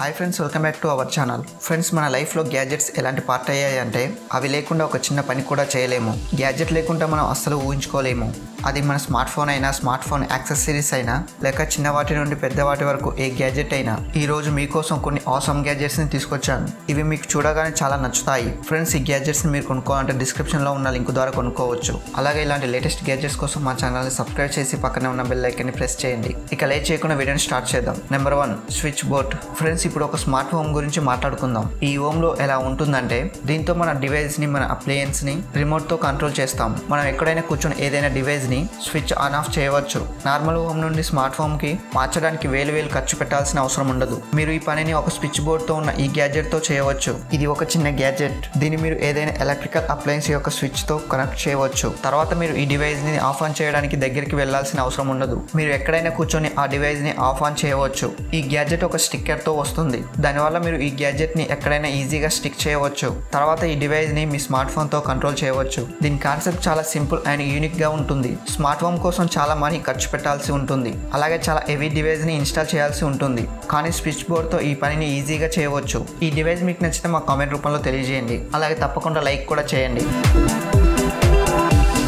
Hi friends, welcome back to our channel. Friends, మన లైఫ్లో gadgets ఎలాంటి పార్ట్ అయ్యాయి అంటే అవి లేకుండా ఒక చిన్న పని కూడా చేయలేము. గ్యాడ్జెట్ లేకుండా మనం అస్సలు ఊహించుకోలేము. అది మన స్మార్ట్ ఫోన్ అయినా, స్మార్ట్ ఫోన్ యాక్సెసరీస్ అయినా, లేక చిన్న వాటి నుండి పెద్ద వాటి వరకు ఏ గ్యాడ్జెట్ అయినా ఈరోజు మీకోసం కొన్ని ఆసమ్ గ్యాడ్జెట్స్ని తీసుకొచ్చాను. ఇవి మీకు చూడగానే చాలా నచ్చుతాయి. ఫ్రెండ్స్, ఈ గ్యాడ్జెట్స్ని మీరు కొనుక్కోవాలంటే డిస్క్రిప్షన్లో ఉన్న లింక్ ద్వారా కొనుక్కోవచ్చు. అలాగే ఇలాంటి లేటెస్ట్ గ్యాడ్జెట్స్ కోసం మా ఛానల్ని సబ్స్క్రైబ్ చేసి పక్కనే ఉన్న బెల్ ఐకాన్ని ప్రెస్ చేయండి. ఇక లేట్ చేయకుండా వీడియోని స్టార్ట్ చేద్దాం. Number 1, switch board. ఫ్రెండ్స్, ఇప్పుడు ఒక స్మార్ట్ హోమ్ గురించి మాట్లాడుకుందాం. ఈ హోమ్ లో ఎలా ఉంటుందంటే దీంతో మన డివైస్ ని, మన అప్లయన్స్ ని రిమోట్ తో కంట్రోల్ చేస్తాం. మనం ఎక్కడైనా కూర్చొని ఏదైనా డివైస్ ని స్విచ్ ఆన్ ఆఫ్ చేయవచ్చు. నార్మల్ హోమ్ నుండి స్మార్ట్ హోమ్ కి మార్చడానికి వేలు ఖర్చు పెట్టాల్సిన అవసరం ఉండదు. మీరు ఈ పనిని ఒక స్విచ్ బోర్డ్ తో ఉన్న ఈ గ్యాడ్జెట్ తో చేయవచ్చు. ఇది ఒక చిన్న గ్యాడ్జెట్. దీన్ని మీరు ఏదైనా ఎలక్ట్రికల్ అప్లయన్స్ యొక్క స్విచ్ తో కనెక్ట్ చేయవచ్చు. తర్వాత మీరు ఈ డివైస్ ని ఆఫ్ ఆన్ చేయడానికి దగ్గరికి వెళ్లాల్సిన అవసరం ఉండదు. మీరు ఎక్కడైనా కూర్చొని ఆ డివైస్ ని ఆఫ్ ఆన్ చేయవచ్చు. ఈ గ్యాడ్జెట్ ఒక స్టిక్కర్ తో వస్తుంది. దానివల్ల మీరు ఈ గ్యాడ్జెట్ ని ఎక్కడైనా ఈజీగా స్టిక్ చేయవచ్చు. తర్వాత ఈ డివైస్ ని మీ స్మార్ట్ ఫోన్ తో కంట్రోల్ చేయవచ్చు. దీని కాన్సెప్ట్ చాలా సింపుల్ అండ్ యూనిక్ గా ఉంటుంది. స్మార్ట్ ఫోన్ కోసం చాలా మనీ ఖర్చు పెట్టాల్సి ఉంటుంది. అలాగే చాలా హెవీ డివైస్ ని ఇన్స్టాల్ చేయాల్సి ఉంటుంది. కానీ స్విచ్ బోర్డ్ తో ఈ పనిని ఈజీగా చేయవచ్చు. ఈ డివైస్ మీకు నచ్చితే మా కామెంట్ రూపంలో తెలియజేయండి. అలాగే తప్పకుండా లైక్ కూడా చేయండి.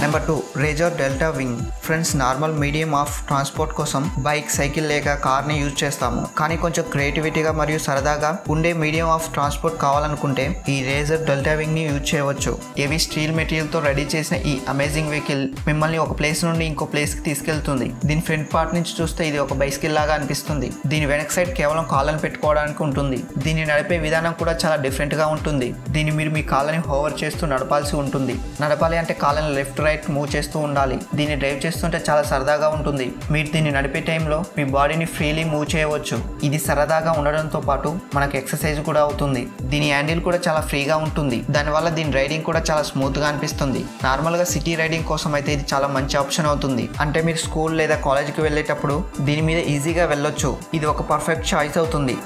Number 2, razor delta wing. Friends, normal medium of transport కోసం బైక్, సైకిల్ లేక కార్ని యూజ్ చేస్తాము. కానీ కొంచెం క్రియేటివిటీగా మరియు సరదాగా ఉండే మీడియం ఆఫ్ ట్రాన్స్పోర్ట్ కావాలనుకుంటే ఈ రేజర్ డెల్టా వింగ్ ని యూజ్ చేయవచ్చు. హెవీ స్టీల్ మెటీరియల్ తో రెడీ చేసిన ఈ అమేజింగ్ వెహికల్ మిమ్మల్ని ఒక ప్లేస్ నుండి ఇంకో ప్లేస్ కి తీసుకెళ్తుంది. దీని ఫ్రంట్ పార్ట్ నుంచి చూస్తే ఇది ఒక బైసికల్ లాగా అనిపిస్తుంది. దీని వెనక సైడ్ కేవలం కాళ్ళను పెట్టుకోవడానికి ఉంటుంది. దీన్ని నడిపే విధానం కూడా చాలా డిఫరెంట్ గా ఉంటుంది. దీన్ని మీరు మీ కాళ్ళని హోవర్ చేస్తూ నడపాల్సి ఉంటుంది. నడపాలి అంటే కాళ్ళని లెఫ్ట్ రైట్ మూవ్ చేస్తూ ఉండాలి. దీన్ని డ్రైవ్ చేస్తుంటే చాలా సరదాగా ఉంటుంది. మీరు దీన్ని నడిపే టైంలో మీ బాడీని ఫ్రీలీ మూవ్ చేయవచ్చు. ఇది సరదాగా ఉండడంతో పాటు మనకు ఎక్సర్సైజ్ కూడా అవుతుంది. దీని హ్యాండిల్ కూడా చాలా ఫ్రీగా ఉంటుంది. దానివల్ల దీని రైడింగ్ కూడా చాలా స్మూత్ గా అనిపిస్తుంది. నార్మల్ గా సిటీ రైడింగ్ కోసం అయితే ఇది చాలా మంచి ఆప్షన్ అవుతుంది. అంటే మీరు స్కూల్ లేదా కాలేజ్కి వెళ్ళేటప్పుడు దీని మీద ఈజీగా వెళ్ళొచ్చు. ఇది ఒక పర్ఫెక్ట్ చాయిస్ అవుతుంది.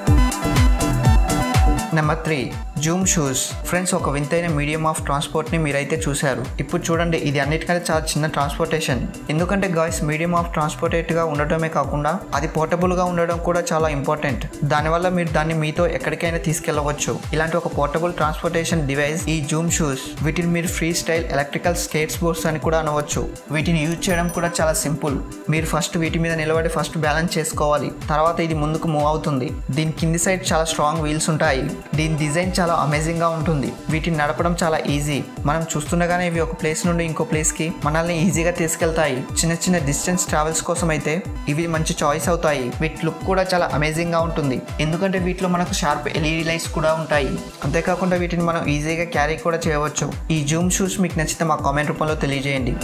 Number 3, Zoom shoes. ఫ్రెండ్స్, ఒక వింతైన మీడియం ఆఫ్ ట్రాన్స్పోర్ట్ ని మీరైతే చూశారు. ఇప్పుడు చూడండి, ఇది అన్నిటికంటే చాలా చిన్న ట్రాన్స్పోర్టేషన్. ఎందుకంటే గాయ్స్, మీడియం ఆఫ్ ట్రాన్స్పోర్టేట్ గా ఉండటమే కాకుండా అది పోర్టబుల్ గా ఉండడం కూడా చాలా ఇంపార్టెంట్. దానివల్ల మీరు దాన్ని మీతో ఎక్కడికైనా తీసుకెళ్లవచ్చు. ఇలాంటి ఒక పోర్టబుల్ ట్రాన్స్పోర్టేషన్ డివైస్ ఈ జూమ్ షూస్. వీటిని మీరు free style electrical skates boards అని కూడా అనవచ్చు. వీటిని యూజ్ చేయడం కూడా చాలా సింపుల్. మీరు ఫస్ట్ వీటి మీద నిలబడి ఫస్ట్ బ్యాలెన్స్ చేసుకోవాలి. తర్వాత ఇది ముందుకు మూవ్ అవుతుంది. దీని కింది సైడ్ చాలా స్ట్రాంగ్ వీల్స్ ఉంటాయి. దీని డిజైన్ చాలా అమేజింగ్ గా ఉంటుంది. వీటిని నడపడం చాలా ఈజీ. మనం చూస్తుండగానే ఇవి ఒక ప్లేస్ నుండి ఇంకో ప్లేస్ కి మనల్ని ఈజీగా తీసుకెళ్తాయి. చిన్న చిన్న డిస్టెన్స్ ట్రావెల్స్ కోసం అయితే ఇవి మంచి చాయిస్ అవుతాయి. వీటి లుక్ కూడా చాలా అమేజింగ్ గా ఉంటుంది. ఎందుకంటే వీటిలో మనకు షార్ప్ ఎల్ఈడి లైట్స్ కూడా ఉంటాయి. అంతేకాకుండా వీటిని మనం ఈజీగా క్యారీ కూడా చేయవచ్చు. ఈ జూమ్ షూస్ మీకు నచ్చితే మా కామెంట్ రూపంలో తెలియజేయండి.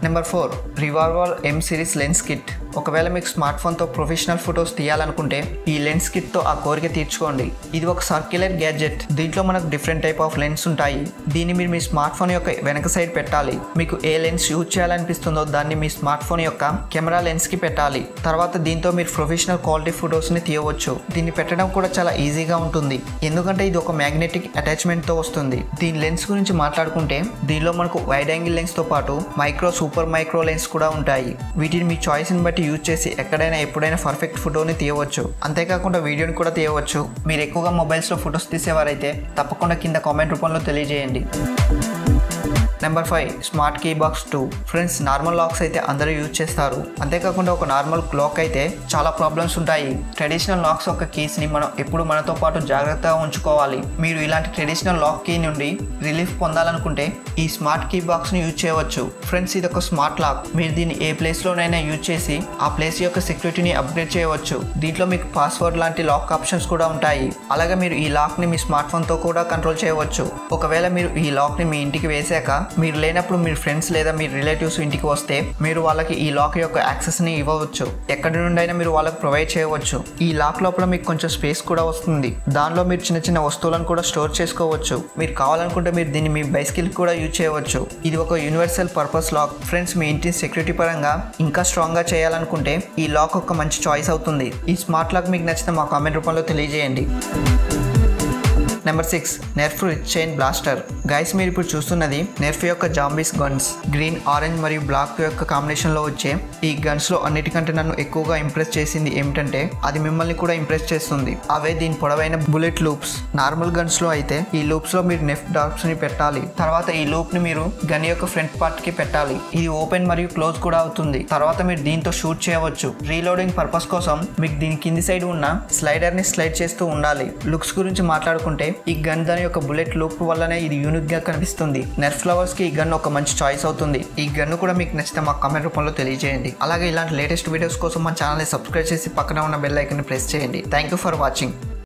Number 4, revolver M series lens kit. ఒకవేళ మీకు స్మార్ట్ ఫోన్తో ప్రొఫెషనల్ ఫొటోస్ తీయాలనుకుంటే ఈ లెన్స్ కిట్తో ఆ కోరిక తీర్చుకోండి. ఇది ఒక సర్క్యులర్ గ్యాడ్జెట్. దీంట్లో మనకు డిఫరెంట్ టైప్ ఆఫ్ లెన్స్ ఉంటాయి. దీన్ని మీరు మీ స్మార్ట్ ఫోన్ యొక్క వెనక సైడ్ పెట్టాలి. మీకు ఏ లెన్స్ యూజ్ చేయాలనిపిస్తుందో దాన్ని మీ స్మార్ట్ ఫోన్ యొక్క కెమెరా లెన్స్ కి పెట్టాలి. తర్వాత దీంతో మీరు ప్రొఫెషనల్ క్వాలిటీ ఫొటోస్ ని తీయవచ్చు. దీన్ని పెట్టడం కూడా చాలా ఈజీగా ఉంటుంది. ఎందుకంటే ఇది ఒక మ్యాగ్నెటిక్ అటాచ్మెంట్ తో వస్తుంది. దీని లెన్స్ గురించి మాట్లాడుకుంటే దీనిలో మనకు వైడ్ యాంగిల్ లెన్స్ తో పాటు మైక్రో, సూపర్ మైక్రో లెన్స్ కూడా ఉంటాయి. వీటిని మీ చాయిస్ ని బట్టి యూజ్ చేసి ఎక్కడైనా ఎప్పుడైనా పర్ఫెక్ట్ ఫోటోని తీయవచ్చు. అంతేకాకుండా వీడియోని కూడా తీయవచ్చు. మీరు ఎక్కువగా మొబైల్స్లో ఫొటోస్ తీసేవారైతే తప్పకుండా కింద కామెంట్ రూపంలో తెలియజేయండి. Number 5, smart key box 2. Friends, normal locks అయితే అందరూ యూజ్ చేస్తారు. అంతేకాకుండా ఒక నార్మల్ లాక్ అయితే చాలా ప్రాబ్లమ్స్ ఉంటాయి. ట్రెడిషనల్ లాక్స్ యొక్క కీస్ ని మనం ఎప్పుడు మనతో పాటు జాగ్రత్తగా ఉంచుకోవాలి. మీరు ఇలాంటి ట్రెడిషనల్ లాక్ కీ నుండి రిలీఫ్ పొందాలనుకుంటే ఈ స్మార్ట్ కీ బాక్స్ ని యూజ్ చేయవచ్చు. ఫ్రెండ్స్, ఇది ఒక స్మార్ట్ లాక్. మీరు దీన్ని ఏ ప్లేస్ లోనైనా యూజ్ చేసి ఆ ప్లేస్ యొక్క సెక్యూరిటీని అప్గ్రేడ్ చేయవచ్చు. దీంట్లో మీకు పాస్వర్డ్ లాంటి లాక్ ఆప్షన్స్ కూడా ఉంటాయి. అలాగే మీరు ఈ లాక్ ని మీ స్మార్ట్ ఫోన్ తో కూడా కంట్రోల్ చేయవచ్చు. ఒకవేళ మీరు ఈ లాక్ ని మీ ఇంటికి వేసాక మీరు లేనప్పుడు మీరు ఫ్రెండ్స్ లేదా మీ రిలేటివ్స్ ఇంటికి వస్తే మీరు వాళ్ళకి ఈ లాక్ యొక్క యాక్సెస్ ని ఇవ్వవచ్చు. ఎక్కడి నుండి అయినా మీరు వాళ్ళకి ప్రొవైడ్ చేయవచ్చు. ఈ లాక్ లోపల మీకు కొంచెం స్పేస్ కూడా వస్తుంది. దానిలో మీరు చిన్న చిన్న వస్తువులను కూడా స్టోర్ చేసుకోవచ్చు. మీరు కావాలనుకుంటే మీరు దీన్ని మీ బైసికల్ కూడా యూజ్ చేయవచ్చు. ఇది ఒక యూనివర్సల్ పర్పస్ లాక్. ఫ్రెండ్స్, మీ ఇంటి సెక్యూరిటీ పరంగా ఇంకా స్ట్రాంగ్ గా చేయాలనుకుంటే ఈ లాక్ ఒక మంచి చాయిస్ అవుతుంది. ఈ స్మార్ట్ లాక్ మీకు నచ్చితే మా కామెంట్ రూపంలో తెలియజేయండి. Number 6 నెర్ఫ్ rich chain blaster. Guys మీరు ఇప్పుడు చూస్తున్నది నెర్ఫ్ యొక్క జాంబీస్ గన్స్. గ్రీన్, ఆరెంజ్ మరియు బ్లాక్ యొక్క కాంబినేషన్ లో వచ్చే ఈ గన్స్ లో అన్నిటికంటే నన్ను ఎక్కువగా ఇంప్రెస్ చేసింది ఏమిటంటే అది మిమ్మల్ని కూడా ఇంప్రెస్ చేస్తుంది. అవే దీని పొడవైన బుల్లెట్ లూప్స్. నార్మల్ గన్స్ లో అయితే ఈ లూప్స్ లో మీరు నెఫ్ డాట్స్ ని పెట్టాలి. తర్వాత ఈ లూప్ ని మీరు గన్ యొక్క ఫ్రంట్ పార్ట్ కి పెట్టాలి. ఇది ఓపెన్ మరియు క్లోజ్ కూడా అవుతుంది. తర్వాత మీరు దీంతో షూట్ చేయవచ్చు. రీలోడింగ్ పర్పస్ కోసం మీకు దీని కింది సైడ్ ఉన్న స్లైడర్ ని స్లైడ్ చేస్తూ ఉండాలి. లుక్స్ గురించి మాట్లాడుకుంటే ఈ గన్ దాని యొక్క బుల్లెట్ లూప్ వల్లనే ఇది యూనిక్ గా కనిపిస్తుంది. నెర్ఫ్ లవర్స్ కి ఈ గన్ ఒక మంచి చాయిస్ అవుతుంది. ఈ గన్ కూడా మీకు నచ్చితే మా కామెంట్ రూపంలో తెలియజేయండి. అలాగే ఇలాంటి లేటెస్ట్ వీడియోస్ కోసం మా ఛానల్ ని సబ్స్క్రైబ్ చేసి పక్కన ఉన్న బెల్ ఐకాన్ ని ప్రెస్ చేయండి. Thank you for watching.